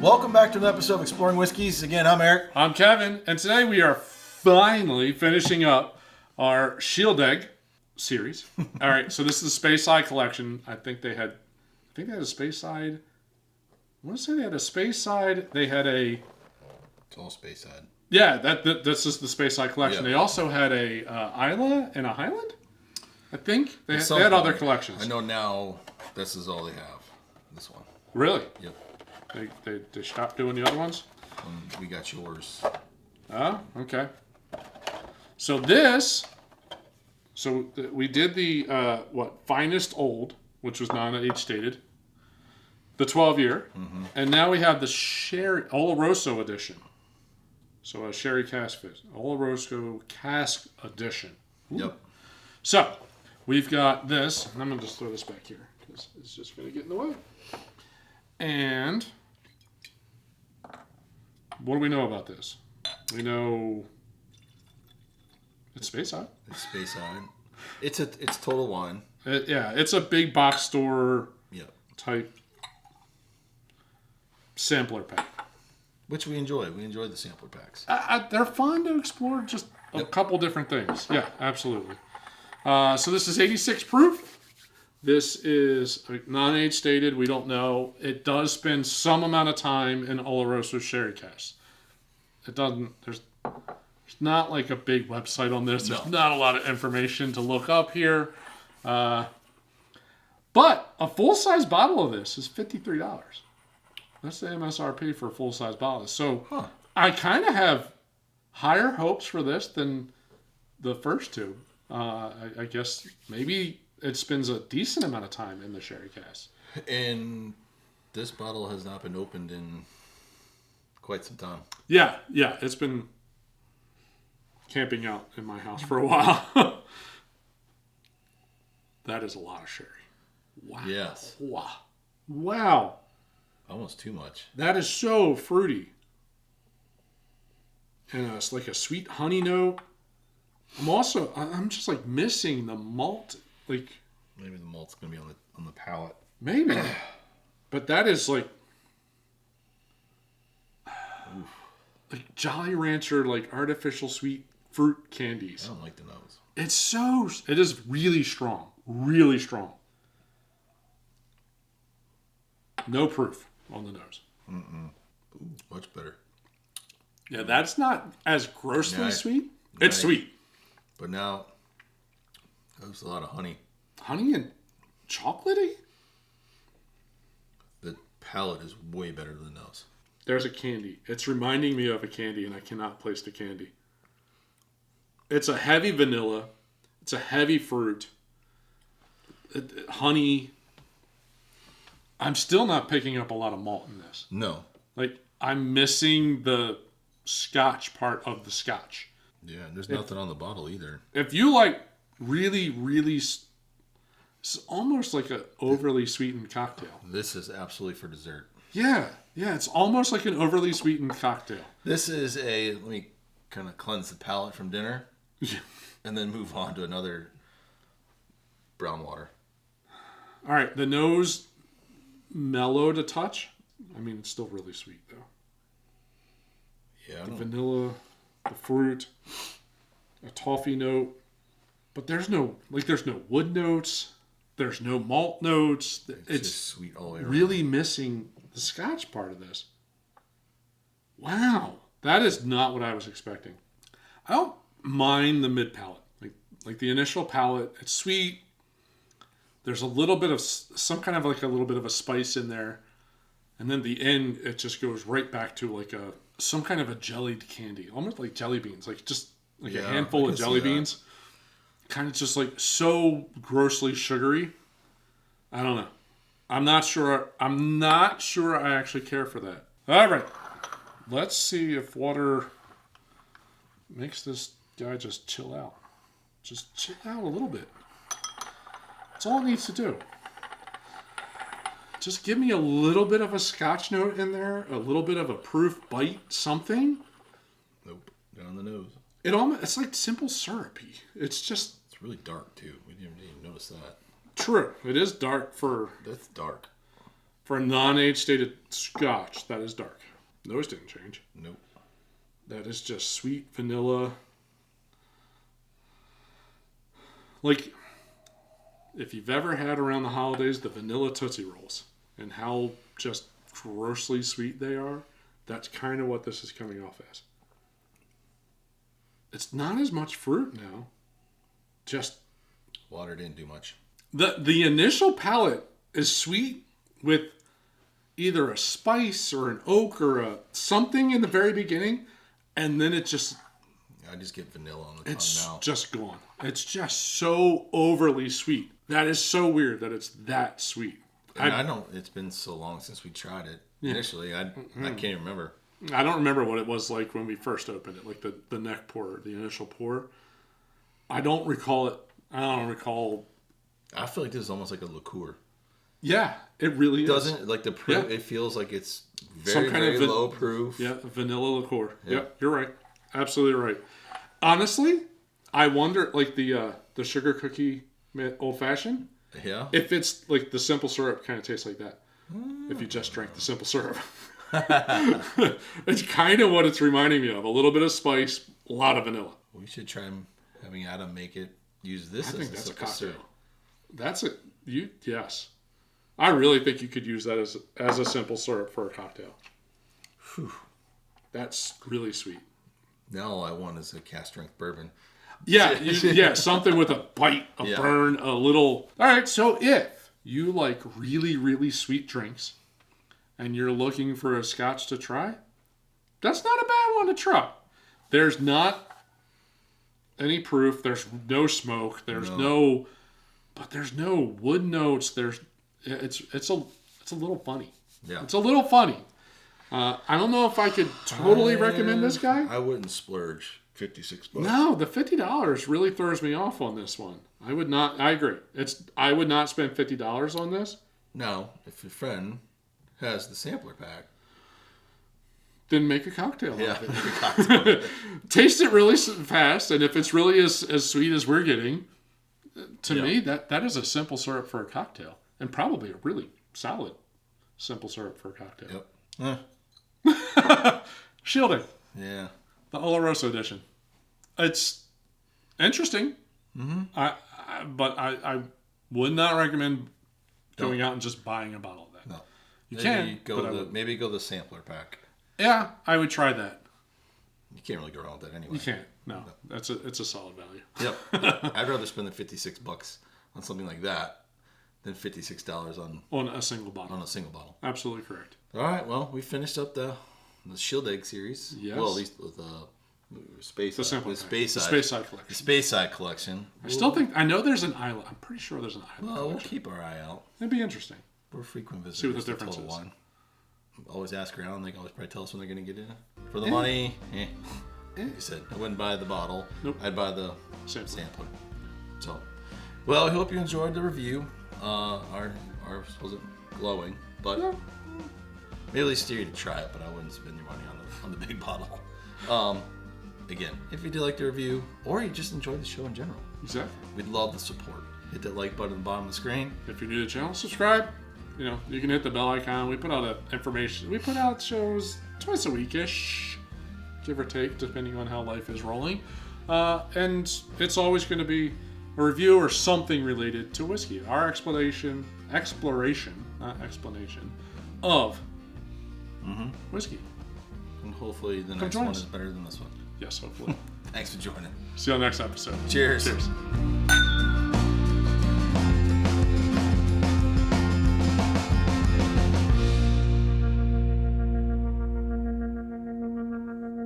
Welcome back to another episode of Exploring Whiskeys. Again, I'm Eric. I'm Kevin, and today we are finally finishing up our Shieldaig series. All right, so this is the Speyside collection. I think they had a Speyside. I want to say they had a Speyside. They had a. It's all Speyside. Yeah, this is the Speyside collection. Yeah. They also had a Islay and a Highland. I think they had other collections. I know now. This is all they have. This one. Really? Yep. They stopped doing the other ones? We got yours. Oh, okay. So we did the finest old, which was non-age stated, the 12-year, and now we have the Sherry Oloroso Edition. So a sherry cask fish, Oloroso cask edition. Ooh. Yep. So we've got this, and I'm gonna just throw this back here because it's just gonna get in the way. And what do we know about this? We know it's Speyside. It's Speyside. It's Total Wine. It's a big box store type sampler pack. Which we enjoy. We enjoy the sampler packs. They're fun to explore just a couple different things. Yeah, absolutely. So this is 86 proof. This is non-age stated. We don't know. It does spend some amount of time in Oloroso sherry casks. It doesn't. There's not like a big website on this. There's not a lot of information to look up here. But a full-size bottle of this is $53. That's the MSRP for a full-size bottle. So I kind of have higher hopes for this than the first two. I guess maybe it spends a decent amount of time in the sherry cask. And this bottle has not been opened in quite some time. Yeah. It's been camping out in my house for a while. That is a lot of sherry. Wow. Yes. Wow. Almost too much. That is so fruity. And it's like a sweet honey note. I'm just like missing the malt. Like maybe the malt's gonna be on the palate. Maybe. But that is like Jolly Rancher, like artificial sweet fruit candies. I don't like the nose. It is really strong. Really strong. No proof on the nose. Ooh, much better. Yeah, that's not as grossly sweet. It's sweet. But now, there's a lot of honey. Honey and chocolatey? The palate is way better than the nose. There's a candy. It's reminding me of a candy, and I cannot place the candy. It's a heavy vanilla. It's a heavy fruit. Honey. I'm still not picking up a lot of malt in this. No. Like, I'm missing the Scotch part of the Scotch. Yeah, and there's nothing on the bottle either. If you like really, really, it's almost like an overly sweetened cocktail. This is absolutely for dessert. Yeah, it's almost like an overly sweetened cocktail. Let me kind of cleanse the palate from dinner, and then move on to another brown water. All right, the nose mellowed a touch. I mean, it's still really sweet though. Yeah, the vanilla, the fruit, a toffee note, but there's no wood notes. There's no malt notes. It's just sweet all the way around. Really missing the Scotch part of this. Wow, that is not what I was expecting. I don't mind the mid palate, like the initial palate. It's sweet. There's a little bit of some kind of like a little bit of a spice in there, and then the end it just goes right back to like some kind of a jellied candy, almost like jelly beans, like just like a handful of jelly beans. Kind of just like so grossly sugary. I don't know. I'm not sure I actually care for that. All right. Let's see if water makes this guy just chill out. Just chill out a little bit. That's all it needs to do. Just give me a little bit of a Scotch note in there, a little bit of a proof bite, something. Nope. Down the nose. It's like simple syrupy. It's really dark too. We didn't even notice that. True. It is dark That's dark. For a non-age stated Scotch, that is dark. Those didn't change. Nope. That is just sweet vanilla. Like, if you've ever had around the holidays the vanilla Tootsie Rolls and how just grossly sweet they are, that's kind of what this is coming off as. It's not as much fruit now. Just Water didn't do much. the initial palate is sweet with either a spice or an oak or a something in the very beginning, and then it just I just get vanilla on the tongue it's now. just gone. It's just so overly sweet. That is so weird that it's that sweet. And I don't. It's been so long since we tried it. Initially, I can't even remember. I don't remember what it was like when we first opened it, like the neck pour, the initial pour. I don't recall it. I don't recall. I feel like this is almost like a liqueur. Yeah, it really Doesn't like the proof? Yeah. It feels like it's Some very kind of very low proof. Yeah, vanilla liqueur. Yeah. Yep, you're right. Absolutely right. Honestly, I wonder, like the sugar cookie old fashioned, Yeah. if it's like the simple syrup kind of tastes like that. If you just drank the simple syrup. It's kind of what it's reminding me of. A little bit of spice, a lot of vanilla. We should try having Adam use this I as think a that's a simple cocktail. syrup. That's it. Yes. I really think you could use that as a simple syrup for a cocktail. Whew. That's really sweet. Now all I want is a cast strength bourbon. Yeah, something with a bite, a burn, a little. All right, so if you like really, really sweet drinks and you're looking for a Scotch to try, that's not a bad one to try. There's not any proof. There's no smoke. There's no wood notes. It's a little funny. Yeah. It's a little funny. I don't know if I could totally recommend this guy. I wouldn't splurge $56. No, the $50 really throws me off on this one. I would not. I agree. I would not spend $50 on this. Now, if your friend has the sampler pack, Then make a cocktail yeah, of it. make a cocktail of it. Taste it really fast, and if it's really as sweet as we're getting, to me that is a simple syrup for a cocktail, and probably a really solid simple syrup for a cocktail. Yep. Shieldaig, Yeah. the Oloroso Edition. It's interesting, but I would not recommend going out and just buying a bottle of that. No. You can, Maybe go the sampler pack. Yeah, I would try that. You can't really go wrong with that anyway. You can't. No, it's a solid value. Yep. I'd rather spend the $56 on something like that than $56 On a single bottle. on a single bottle. Absolutely correct. All right. Well, we finished up the Shieldaig series. Yes. Well, at least with Speyside. The simple with pack. Speyside. The Speyside collection. The Speyside collection. I know there's an Islay. I'm pretty sure there's an Islay Well, we'll collection. keep our eye out. It'd be interesting. We're frequent visitors. See what the to difference Total is. Wine. Always ask around. They always probably tell us when they're going to get in. For the money, Like you said, I wouldn't buy the bottle. Nope. I'd buy the Sampler. So, well, I hope you enjoyed the review. Ours wasn't glowing, but maybe at least steer you to try it. But I wouldn't spend your money on the big bottle. Again, if you did like the review, or you just enjoyed the show in general, Exactly. we'd love the support. Hit that like button at the bottom of the screen. If you're new to the channel, subscribe. You can hit the bell icon. We put out information. We put out shows twice a week-ish, give or take, depending on how life is rolling. And it's always going to be a review or something related to whiskey. Our exploration, not explanation, of whiskey. And hopefully the Come next join one us. is better than this one. Yes, hopefully. Thanks for joining. See you on the next episode. Cheers. Cheers.